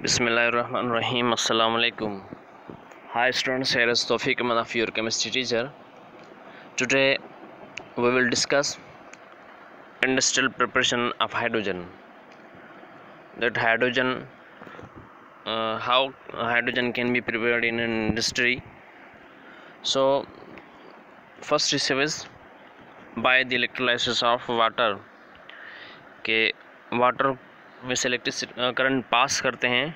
Bismillahirrahmanirrahim. Assalamu alaikum. Hi students, here is Tawfiq Ahmad, your chemistry teacher. Today we will discuss industrial preparation of hydrogen. That hydrogen, how hydrogen can be prepared in an industry. So first step is by the electrolysis of water. के water में से electricity current pass करते हैं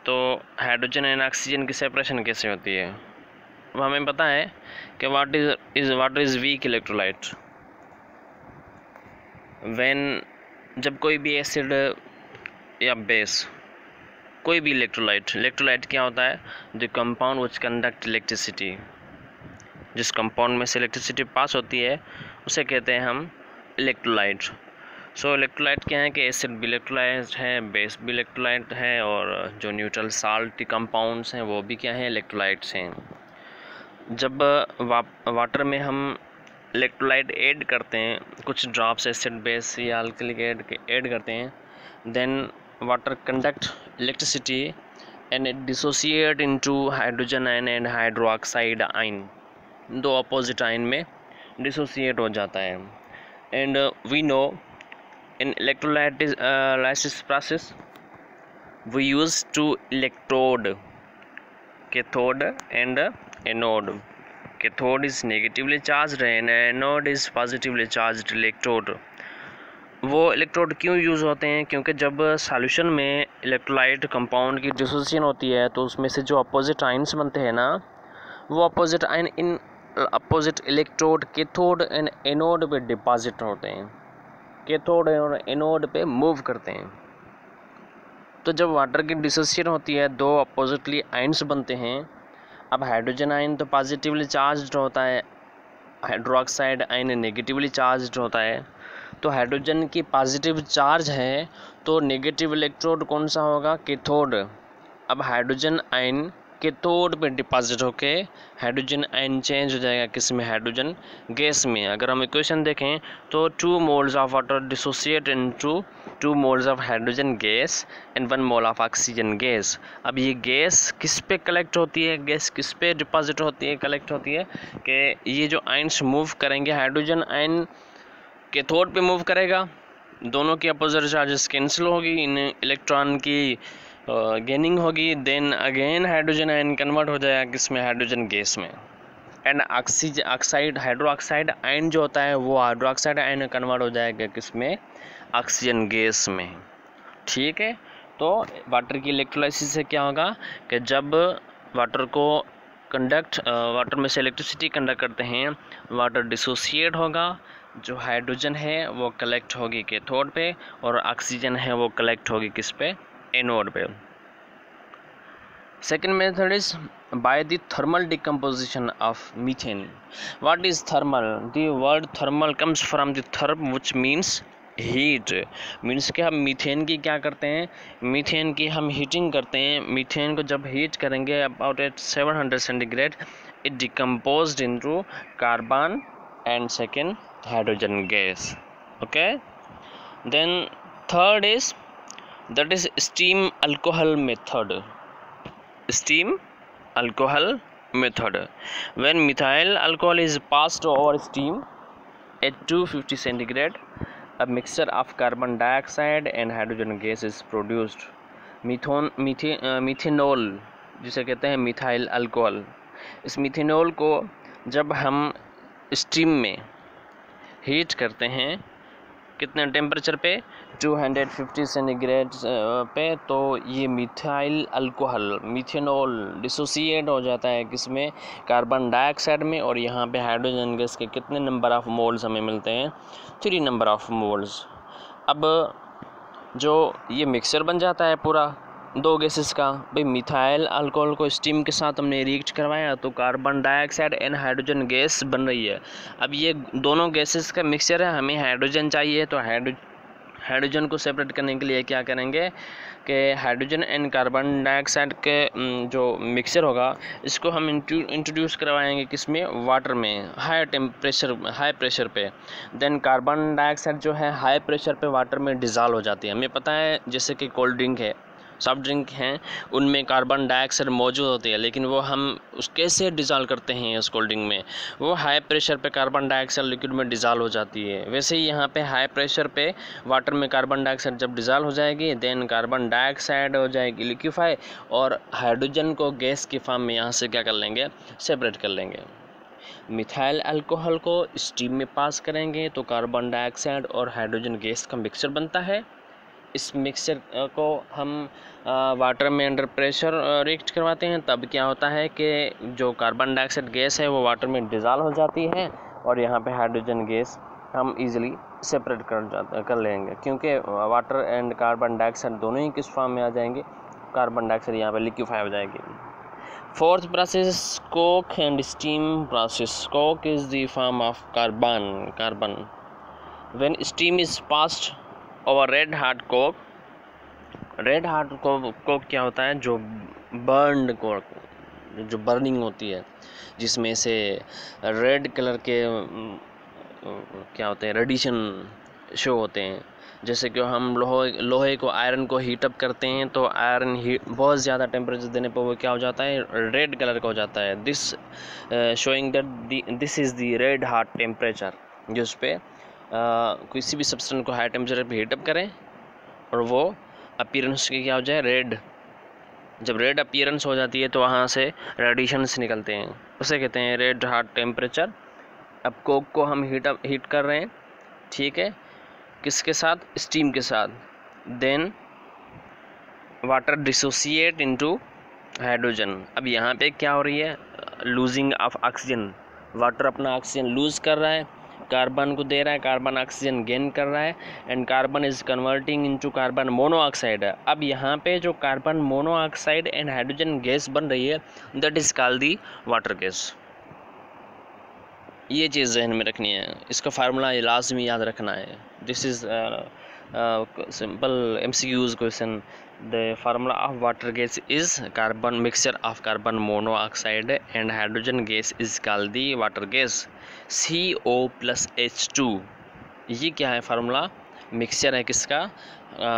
तो hydrogen and oxygen की separation कैसे होती है। अब हमें पता है कि वाटर इज़ वीक इलेक्ट्रोलाइट। जब कोई भी एसिड या बेस, कोई भी इलेक्ट्रोलाइट क्या होता है, the compound which conduct electricity. जिस कंपाउंड में से इलेक्ट्रिसिटी पास होती है उसे कहते हैं हम इलेक्ट्रोलाइट। सो इलेक्ट्रोलाइट क्या है कि एसिड भी इलेक्ट्रोलाइट है, बेस भी इलेक्ट्रोलाइट है, और जो न्यूट्रल साल्ट कंपाउंड्स हैं वो भी क्या हैं, इलेक्ट्रोलाइट्स हैं। जब वाटर में हम इलेक्ट्रोलाइट ऐड करते हैं, कुछ ड्रॉप्स एसिड बेस या अल्कली ऐड करते हैं, then water conduct electricity and it dissociate into hydrogen ion and hydroxide ion. दो अपोजिट आयन में डिसोसिएट हो जाता है। And we know in electrolysis process we use two electrode, cathode and anode. Cathode is negatively charged and anode is positively charged electrode. वो electrode क्यों use होते हैं? क्योंकि जब सॉल्यूशन में इलेक्ट्रोलाइट कंपाउंड की डिसोसिएशन होती है तो उसमें से जो अपोजिट आयन्स बनते हैं ना, वो opposite ion in opposite electrode cathode and anode पे डिपॉजिट होते हैं, कैथोड और एनोड पे मूव करते हैं। तो जब वाटर की डिसोसिएशन होती है, दो अपोजिटली आयन्स बनते हैं। अब हाइड्रोजन आयन तो पॉजिटिवली चार्ज्ड होता है, हाइड्रोक्साइड आयन नेगेटिवली चार्ज्ड होता है। तो हाइड्रोजन की पॉजिटिव चार्ज है तो नेगेटिव इलेक्ट्रोड कौन सा होगा, कैथोड। अब हाइड्रोजन आयन कैथोड पे डिपॉजिट होके हाइड्रोजन आयन चेंज हो जाएगा किस में, हाइड्रोजन गैस में। अगर हम इक्वेशन देखें तो 2 moles of water dissociate into 2 moles of hydrogen gas and 1 mole of oxygen gas. अब ये गैस किस पे कलेक्ट होती है, गैस किस पे डिपॉजिट होती है, कलेक्ट होती है कि ये जो आयन्स मूव करेंगे, हाइड्रोजन आयन कैथोड पे मूव करेगा, दोनों की अपोजिट चार्जेस कैंसिल होगी, इन इलेक्ट्रॉन की गेनिंग होगी। Then again hydrogen ion convert हो जाएगा किसमें, हाइड्रोजन गैस में। एंड हाइड्रोक्साइड आयन जो होता है वो हाइड्रोक्साइड आयन कन्वर्ट हो जाएगा किसमें, ऑक्सीजन गैस में। ठीक है। तो वाटर की इलेक्ट्रोलाइसिस से क्या होगा कि जब वाटर में से इलेक्ट्रिसिटी कंडक्ट करते हैं, वाटर डिसोसिएट होगा, जो हाइड्रोजन है वो कलेक्ट होगी कैथोड पे और ऑक्सीजन है वो कलेक्ट होगी किस पे, एनोड पे। Second method is by the thermal decomposition of methane. What is thermal? The word thermal comes from the therm which means heat. Means कि हम मीथेन की क्या करते हैं, मीथेन की हम हीटिंग करते हैं। मीथेन को जब हीट करेंगे about at 700 centigrade, it decomposed into carbon and second hydrogen gas. Okay. Then third is that is steam alcohol method. Steam alcohol method, when methyl alcohol is passed over steam at 250 centigrade, a mixture of carbon dioxide and hydrogen gas is produced. Methanol जिसे कहते हैं methyl alcohol, इस methanol को जब हम steam में heat करते हैं, कितने टेम्परेचर पे, 250 सेंटीग्रेड पे, तो ये मिथाइल अल्कोहल मिथेनॉल डिसोसिएट हो जाता है किसमें, कार्बन डाइऑक्साइड में। और यहाँ पे हाइड्रोजन गैस के कितने नंबर ऑफ मोल्स हमें मिलते हैं, 3 नंबर ऑफ मोल्स। अब जो ये मिक्सचर बन जाता है पूरा दो गैसेस का, भाई मिथाइल अल्कोहल को स्टीम के साथ हमने रिएक्ट करवाया तो carbon dioxide and hydrogen gas बन रही है। अब ये दोनों गैसेस का मिक्सचर है, हमें हाइड्रोजन चाहिए, तो हाइड्रोजन को सेपरेट करने के लिए क्या करेंगे कि हाइड्रोजन एंड कार्बन डाइऑक्साइड के जो मिक्सचर होगा इसको हम इंट्रोड्यूस करवाएंगे किसमें, वाटर में, हाई प्रेशर पे। देन कार्बन डाइऑक्साइड जो है हाई प्रेशर पे वाटर में डिज़ोल्व हो जाती है। हमें पता है जैसे कि कोल्ड ड्रिंक है, सॉफ्ट ड्रिंक हैं उनमें कार्बन डाइऑक्साइड मौजूद होती है, लेकिन वो हम उस कैसे डिज़ोल्व करते हैं इस कोल्ड ड्रिंक में, वो हाई प्रेशर पे कार्बन डाइऑक्साइड लिक्विड में डिज़ोल्व हो जाती है। वैसे ही यहाँ पे हाई प्रेशर पे वाटर में कार्बन डाइऑक्साइड जब डिज़ोल्व हो जाएगी देन कार्बन डाइऑक्साइड हो जाएगी लिक्विफाई, और हाइड्रोजन को गैस की फॉर्म में यहाँ से क्या कर लेंगे, सेपरेट कर लेंगे। मिथाइल अल्कोहल को स्टीम में पास करेंगे तो कार्बन डाइऑक्साइड और हाइड्रोजन गैस का मिक्सचर बनता है। इस मिक्सचर को हम वाटर में अंडर प्रेशर रिएक्ट करवाते हैं, तब क्या होता है कि जो कार्बन डाइऑक्साइड गैस है वो वाटर में डिज़ोल्व हो जाती है और यहाँ पे हाइड्रोजन गैस हम इजीली सेपरेट कर लेंगे, क्योंकि वाटर एंड कार्बन डाइऑक्साइड दोनों ही किस फॉर्म में आ जाएंगे, कार्बन डाइऑक्साइड यहाँ पे लिक्विफाई हो जाएगी। Fourth process Coke and steam process. Coke is the form of carbon when steam is passed over red heart Coke. Red heart Coke क्या होता है, जो बर्न्ड कोक, जो बर्निंग होती है, जिसमें से रेड कलर के क्या होते हैं, रेडिएशन शो होते हैं। जैसे कि हम लोहे को आयरन को हीटअप करते हैं तो आयरन बहुत ज़्यादा टेम्परेचर देने पर वो क्या हो जाता है, रेड कलर का हो जाता है। This showing that this is the red heart temperature, जिस पे किसी भी सब्सटेंस को हाई टेम्परेचर पे हीटअप करें और वो अपीयरेंस की क्या हो जाए, रेड। जब रेड अपीयरेंस हो जाती है तो वहाँ से रेडिएशंस निकलते हैं, उसे कहते हैं रेड हार्ट टेम्परेचर। अब कोक को हम हीट कर रहे हैं, ठीक है, किसके साथ, स्टीम के साथ। Then water dissociate into hydrogen. अब यहाँ पे क्या हो रही है, लूजिंग ऑफ ऑक्सीजन। वाटर अपना ऑक्सीजन लूज़ कर रहा है, कार्बन को दे रहा है, कार्बन ऑक्सीजन गेन कर रहा है and carbon is converting into carbon monoxide. अब यहाँ पे जो carbon monoxide and hydrogen gas बन रही है that is called the water gas. ये चीज़ जहन में रखनी है, इसका फार्मूला ये लाजमी याद रखना है। This is simple MCQs question. The formula of water gas is carbon mixture of carbon monoxide and hydrogen gas is called the water gas, CO+H2। ये क्या है, फार्मूला मिक्सचर है किसका,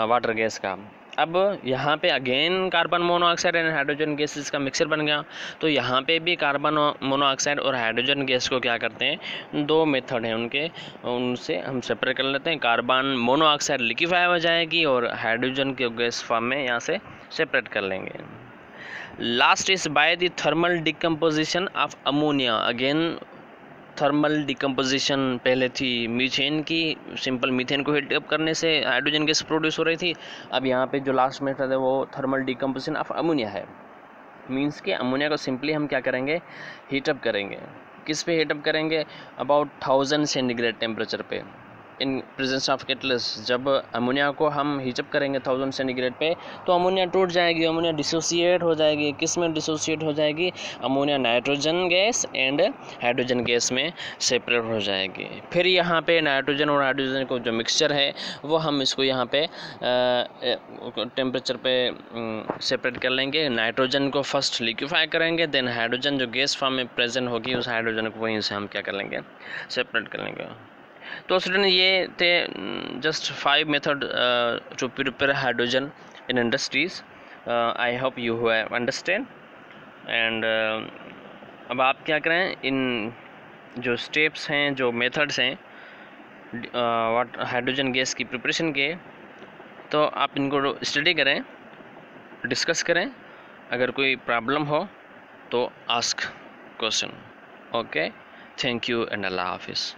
वाटर गैस का। अब यहाँ पे again carbon monoxide and hydrogen gases का मिक्सचर बन गया, तो यहाँ पे भी कार्बन मोनोऑक्साइड और हाइड्रोजन गैस को क्या करते हैं, दो मेथड हैं उनके, उनसे हम सेपरेट कर लेते हैं। कार्बन मोनोऑक्साइड लिक्विफाई हो जाएगी और हाइड्रोजन के गैस फॉर्म में यहाँ से सेपरेट कर लेंगे। Last is by the thermal decomposition of ammonia. Again thermal decomposition पहले थी मीथेन की, सिंपल मीथेन को हीट अप करने से हाइड्रोजन गैस प्रोड्यूस हो रही थी। अब यहाँ पे जो लास्ट मेथड है वो थर्मल डिकम्पोजिशन ऑफ अमोनिया है। मीन्स कि अमोनिया को सिंपली हम क्या करेंगे, हीटअप करेंगे। किस पे हीटअप करेंगे, अबाउट 1000 सेंटीग्रेड टेम्परेचर पे इन प्रेजेंस ऑफ कैटलिस्ट। जब अमोनिया को हम हीटअप करेंगे 1000 सेंटीग्रेड पे तो अमोनिया टूट जाएगी, अमोनिया डिसोसिएट हो जाएगी। किस में डिसोसिएट हो जाएगी, ammonia nitrogen gas and hydrogen gas में सेपरेट हो जाएगी। फिर यहाँ पे नाइट्रोजन और हाइड्रोजन को जो मिक्सचर है वो हम इसको यहाँ पे टेम्परेचर पे सेपरेट कर लेंगे। नाइट्रोजन को फर्स्ट लिक्विफाई करेंगे, देन हाइड्रोजन जो गैस फॉर्म में प्रेजेंट होगी उस हाइड्रोजन को वहीं से हम क्या कर लेंगे, सेपरेट कर लेंगे। तो स्टूडेंट ये थे just 5 method to prepare hydrogen in industries. I hope you have understand and अब आप क्या करें, इन जो स्टेप्स हैं, जो मेथड्स हैं हाइड्रोजन गैस की प्रिपरेशन के, तो आप इनको स्टडी करें, डिस्कस करें। अगर कोई प्रॉब्लम हो तो ask question. Okay, thank you and अल्लाह हाफिज़।